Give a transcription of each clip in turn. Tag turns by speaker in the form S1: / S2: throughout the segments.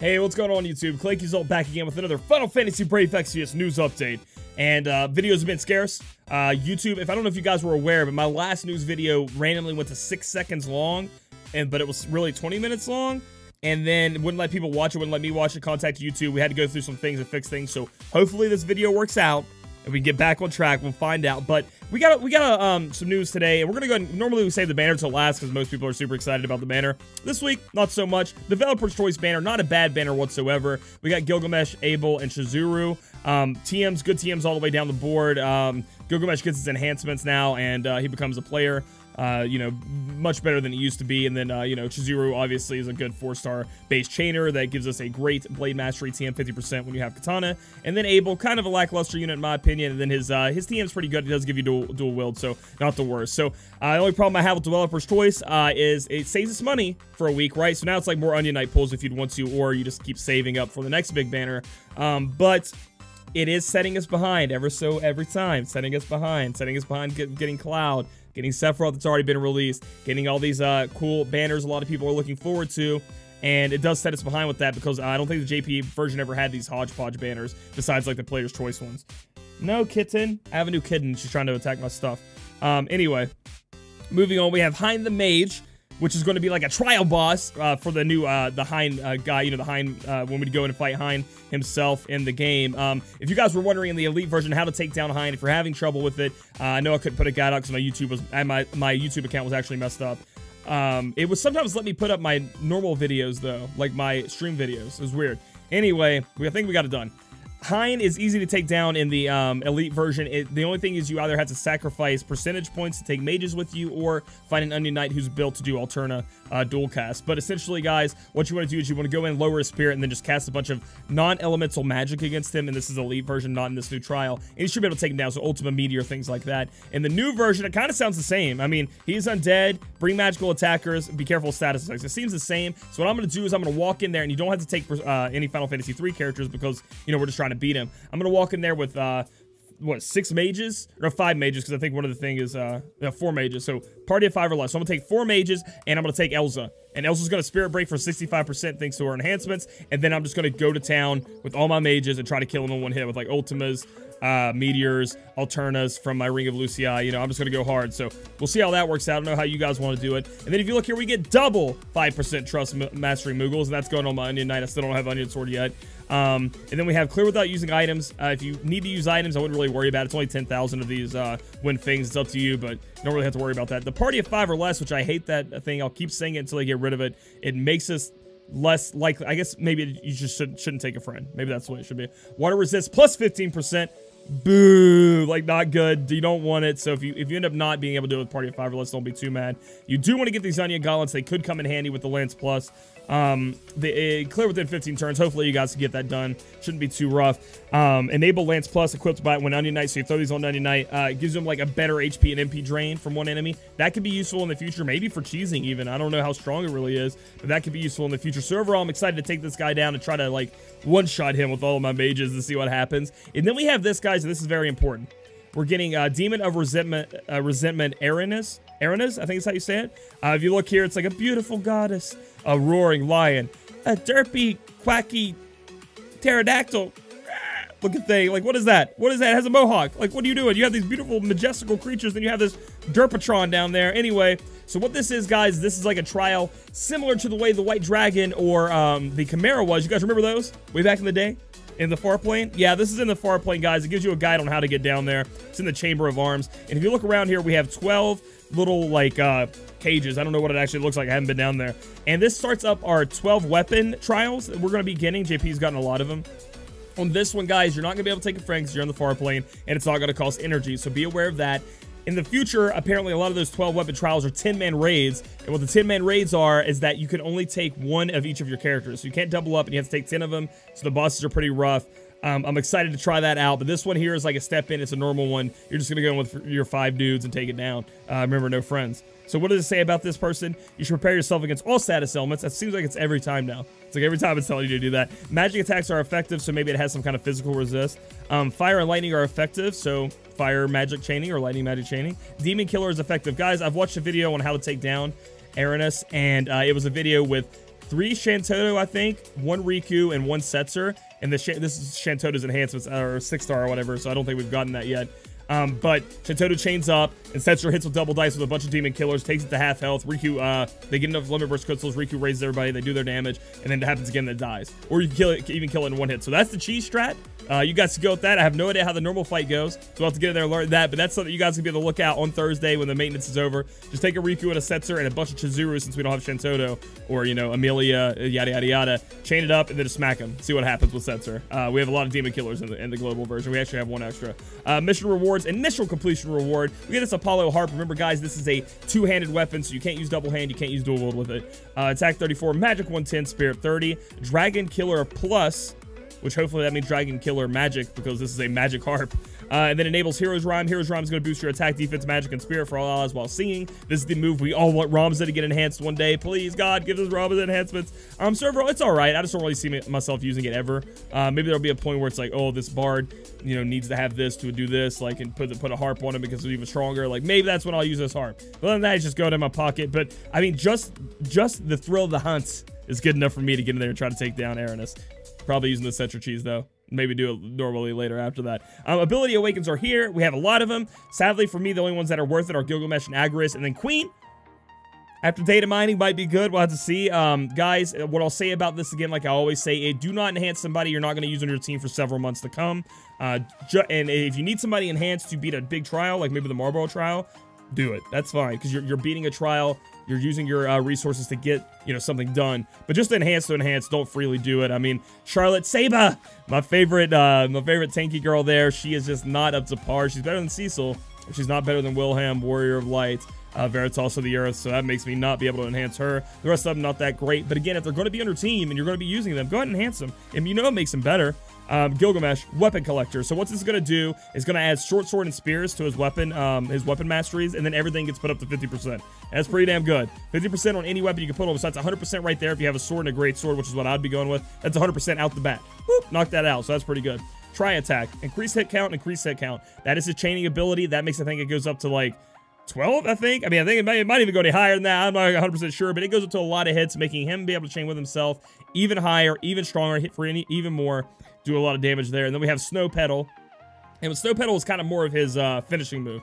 S1: Hey, what's going on YouTube? Claykeysult back again with another Final Fantasy Brave Exvius news update. And videos have been scarce. YouTube, I don't know if you guys were aware, but my last news video randomly went to 6 seconds long, but it was really 20 minutes long. And then wouldn't let people watch it, wouldn't let me watch it, contact YouTube. We had to go through some things and fix things. So hopefully this video works out and we get back on track. We'll find out. But we got some news today, and we're gonna go. Normally we save the banner till last because most people are super excited about the banner. This week, not so much. Developer's Choice banner, not a bad banner whatsoever. We got Gilgamesh, Abel, and Chizuru. TMs, good TMs all the way down the board. Gilgamesh gets his enhancements now, and he becomes a player. You know, much better than it used to be. And then, you know, Chizuru obviously is a good 4-star base chainer that gives us a great blade mastery TM 50% when you have Katana. And then Abel, kind of a lackluster unit in my opinion. And then his TM's pretty good. He does give you dual wield, so not the worst. So the only problem I have with Developer's Choice is it saves us money for a week, right? So now it's like more Onion Knight pulls if you'd want to, or you just keep saving up for the next big banner. But it is setting us behind every time. Setting us behind getting Cloud, getting Sephiroth that's already been released, getting all these cool banners a lot of people are looking forward to. And it does set us behind with that because I don't think the JP version ever had these hodgepodge banners besides like the Player's Choice ones. No, kitten. I have a new kitten. She's trying to attack my stuff. Anyway, moving on, we have Hein the Mage, which is going to be like a trial boss for the new the Hein guy, you know, the Hein when we go in and fight Hein himself in the game. If you guys were wondering in the Elite version how to take down Hein, if you're having trouble with it, I know I couldn't put a guide out because my YouTube account was actually messed up. It was sometimes let me put up my normal videos though, like my stream videos. It was weird. Anyway, I think we got it done. Hein is easy to take down in the Elite version. The only thing is you either have to sacrifice percentage points to take mages with you or find an Onion Knight who's built to do Alterna dual cast. But essentially, guys, what you want to do is you want to go in, lower his spirit, and then just cast a bunch of non-elemental magic against him. And this is Elite version, not in this new trial. And you should be able to take him down, so Ultima Meteor, things like that. In the new version, it kind of sounds the same. I mean, he's undead, bring magical attackers, be careful of status effects. It seems the same. So what I'm going to do is I'm going to walk in there, and you don't have to take any Final Fantasy 3 characters because, you know, we're just trying to beat him. I'm gonna walk in there with what, 6 mages or 5 mages, because I think one of the thing is 4 mages, so party of 5 or less. So I'm gonna take 4 mages and I'm gonna take Elza, and Elza's gonna spirit break for 65% thanks to her enhancements, and then I'm just gonna go to town with all my mages and try to kill them in one hit with like ultimas, meteors, alternas from my Ring of Lucia. You know, I'm just gonna go hard. So we'll see how that works out. I don't know how you guys want to do it. And then if you look here, we get double 5% trust mastering Moogles, and that's going on my Onion Knight. I still don't have Onion Sword yet. And then we have clear without using items. If you need to use items, I wouldn't really worry about it. It's only 10,000 of these win things. It's up to you, but you don't really have to worry about that. The party of 5 or less, which I hate that thing. I'll keep saying it until they get rid of it. It makes us less likely. I guess maybe you just shouldn't take a friend. Maybe that's the way it should be. Water resist plus 15%. Boo, like not good. You don't want it. So if you end up not being able to do it with party of 5 or less, don't be too mad. You do want to get these Onion Gauntlets. They could come in handy with the Lance Plus. They clear within 15 turns. Hopefully you guys can get that done. Shouldn't be too rough. Enable Lance Plus equipped by when Onion Knight. So you throw these on Onion Knight. It gives them like a better HP and MP drain from one enemy. That could be useful in the future, maybe for cheesing even. I don't know how strong it really is, but that could be useful in the future. So overall, I'm excited to take this guy down and try to like one-shot him with all of my mages to see what happens. And then we have this, guys, and this is very important. We're getting Demon of Resentment Erinyes. Erinyes, I think is how you say it. If you look here, it's like a beautiful goddess, a roaring lion, a derpy, quacky pterodactyl looking thing. Like, what is that? What is that? It has a mohawk. Like, what are you doing? You have these beautiful, majestical creatures, then you have this derpatron down there. Anyway, so what this is, guys, this is like a trial similar to the way the White Dragon or the Chimera was. You guys remember those way back in the day? In the far plane? Yeah, this is in the far plane, guys. It gives you a guide on how to get down there. It's in the Chamber of Arms. And if you look around here, we have 12 little, like, cages. I don't know what it actually looks like. I haven't been down there. And this starts up our 12 weapon trials that we're going to be getting. JP's gotten a lot of them. On this one, guys, you're not going to be able to take a friend because you're on the far plane, and it's not going to cost energy. So be aware of that. In the future, apparently a lot of those 12 weapon trials are 10-man raids, and what the 10-man raids are is that you can only take 1 of each of your characters. So you can't double up, and you have to take 10 of them, so the bosses are pretty rough. I'm excited to try that out, but this one here is like a step in. It's a normal one. You're just going to go in with your 5 dudes and take it down. Remember, no friends. So what does it say about this person? You should prepare yourself against all status elements. That seems like it's every time now. It's like every time it's telling you to do that. Magic attacks are effective, so maybe it has some kind of physical resist. Fire and lightning are effective, so fire magic chaining or lightning magic chaining. Demon killer is effective. Guys, I've watched a video on how to take down Erinyes, and it was a video with 3 Shantoto, I think, 1 Riku, and 1 Setzer. And this is Shantoto's enhancements, or 6-star or whatever, so I don't think we've gotten that yet. But Shantoto chains up, and Setzer hits with double dice with a bunch of demon killers, takes it to half health. Riku, they get enough limit burst crystals, Riku raises everybody, they do their damage, and then it happens again, that dies. Or you can kill it, even kill it in 1 hit. So that's the cheese strat. You guys can go with that. I have no idea how the normal fight goes, so we'll have to get in there and learn that, but that's something you guys can be able to look out on Thursday when the maintenance is over. Just take a Riku and a Setzer and a bunch of Chizuru, since we don't have Shantoto, or, you know, Amelia, yada, yada, yada. Chain it up, and then just smack them. See what happens with Setzer. We have a lot of demon killers in the global version. We actually have 1 extra. Mission rewards, initial completion reward. We get this Apollo Harp. Remember, guys, this is a 2-handed weapon, so you can't use double hand, you can't use dual wield with it. Attack 34, magic 110, spirit 30, dragon killer plus, which hopefully that means dragon killer magic, because this is a magic harp. And then enables Hero's Rhyme. Hero's Rhyme is going to boost your attack, defense, magic, and spirit for all allies while singing. This is the move we all want Ramza to get enhanced one day. Please, God, give us Ramza enhancements. Server, it's all right. I just don't really see myself using it ever. Maybe there'll be a point where it's like, oh, this bard, you know, needs to have this to do this, like, and put a harp on him because it's even stronger. Like, maybe that's when I'll use this harp. But other than that, it's just going in my pocket. But I mean, just the thrill of the hunt is good enough for me to get in there and try to take down Erinyes. Probably using the Setzer cheese, though. Maybe do it normally later after that. Ability Awakens are here. We have a lot of them. Sadly, for me, the only ones that are worth it are Gilgamesh and Agrias, and then Queen. After data mining might be good. We'll have to see. Guys, what I'll say about this again, like I always say, do not enhance somebody you're not going to use on your team for several months to come. And if you need somebody enhanced to beat a big trial, like maybe the Marlboro trial, do it. That's fine, because you're beating a trial. You're using your resources to get, you know, something done. But just to enhance, don't freely do it. I mean, Charlotte Saba, my favorite tanky girl there. She is just not up to par. She's better than Cecil. She's not better than Wilhelm, Warrior of Light. Veritas of the Earth, so that makes me not be able to enhance her. The rest of them not that great, but again, if they're going to be on your team and you're going to be using them, go ahead and enhance them. And you know it makes them better. Gilgamesh, weapon collector. So what this is going to do is going to add short sword and spears to his weapon masteries, and then everything gets put up to 50%. And that's pretty damn good. 50% on any weapon you can put on, so that's 100% right there if you have a sword and a great sword, which is what I'd be going with. That's 100% out the bat. Whoop, knock that out, so that's pretty good. Try attack, increase hit count, increase hit count. That is his chaining ability. That makes I think it goes up to like 12, I think. I mean, I think it might even go any higher than that. I'm not 100% sure, but it goes up to a lot of hits, making him be able to chain with himself even higher, even stronger, hit for even more, do a lot of damage there. And then we have Snow Petal. And with Snow Petal is kind of more of his finishing move.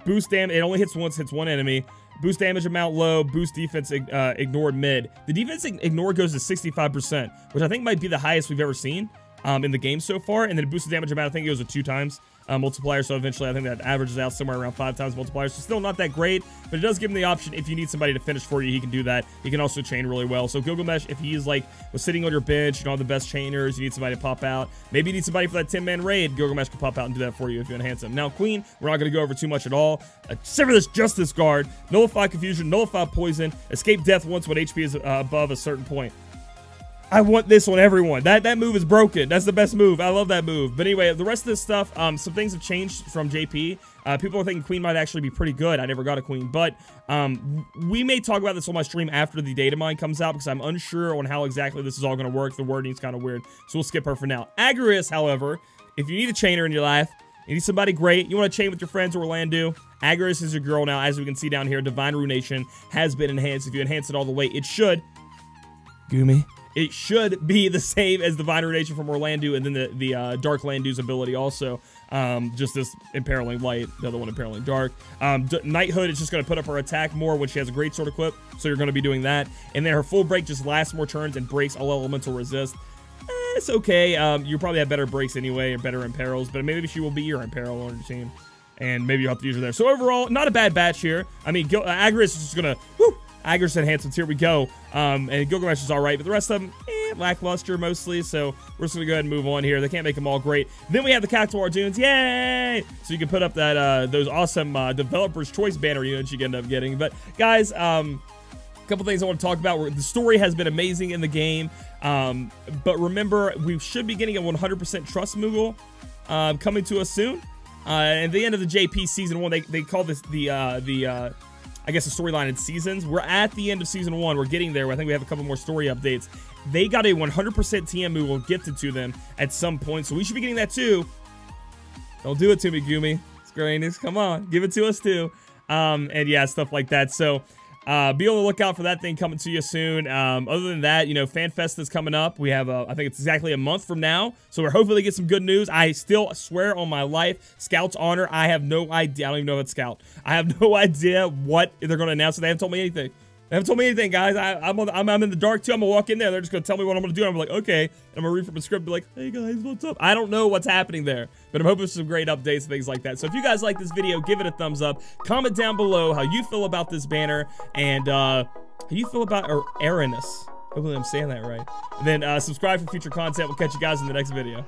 S1: Boost damage, it only hits once, hits one enemy. Boost damage amount low, boost defense ignored mid. The defense ignored goes to 65%, which I think might be the highest we've ever seen in the game so far. And then boosted damage amount, I think it goes to 2 times. Multiplier, so eventually I think that averages out somewhere around 5 times multiplier, so still not that great, but it does give him the option if you need somebody to finish for you, he can do that. He can also chain really well. So Gilgamesh, if he's like was sitting on your bench, you don't have the best chainers, you need somebody to pop out, maybe you need somebody for that 10-man raid, Gilgamesh can pop out and do that for you if you enhance him. Now Queen, we're not going to go over too much at all. Sever this Justice Guard, nullify confusion, nullify poison, escape death once when HP is above a certain point. I want this on everyone. That move is broken. That's the best move. I love that move. But anyway, the rest of this stuff, some things have changed from JP. People are thinking Queen might actually be pretty good. I never got a Queen, but we may talk about this on my stream after the data mine comes out because I'm unsure on how exactly this is all going to work. The wording's kind of weird, so we'll skip her for now. Agrias, however, if you need a chainer in your life, you need somebody great, you want to chain with your friends Orlandu, Agrias is your girl now. As we can see down here, Divine Ruination has been enhanced. If you enhance it all the way, it should. Goomy. It should be the same as the Divine Ruination from Orlandu, and then the Dark Landu's ability also. Just this Imperiling Light, the other one Imperiling Dark. Knighthood is just going to put up her attack more when she has a great sword equip, so you're going to be doing that. And then her full break just lasts more turns and breaks all elemental resist. It's okay. You probably have better breaks anyway, or better imperils, but maybe she will be your imperil on your team. And maybe you'll have to use her there. So overall, not a bad batch here. I mean, Agrias is just going to... Woo! Agrias enhancements, here we go. And Gilgamesh is alright, but the rest of them, lackluster mostly, so we're just gonna go ahead and move on here. They can't make them all great. Then we have the Cactuar Dunes, yay! So you can put up that those awesome Developer's Choice banner units you can end up getting. But guys, a couple things I want to talk about. The story has been amazing in the game, but remember, we should be getting a 100% Trust Moogle coming to us soon. At the end of the JP Season 1, they call this I guess the storyline in seasons. We're at the end of Season 1. We're getting there. I think we have a couple more story updates. They got a 100% TM Moogle gifted to them at some point, so we should be getting that too. Don't do it to me, Gumi. Square Enix, come on. Give it to us too. And yeah, stuff like that. So be on the lookout for that thing coming to you soon. Other than that, you know, FanFest is coming up. We have, I think it's exactly a month from now. So we're hopefully get some good news. I still swear on my life, Scout's Honor, I have no idea. I don't even know if it's Scout. I have no idea what they're going to announce. So they haven't told me anything. They haven't told me anything, guys. I'm in the dark too. I'm gonna walk in there. They're just gonna tell me what I'm gonna do. I'm like, okay. And I'm gonna read from a script, and be like, hey guys, what's up? I don't know what's happening there, but I'm hoping for some great updates and things like that. So if you guys like this video, give it a thumbs up. Comment down below how you feel about this banner and how you feel about Erinyes. Hopefully I'm saying that right. And then subscribe for future content. We'll catch you guys in the next video.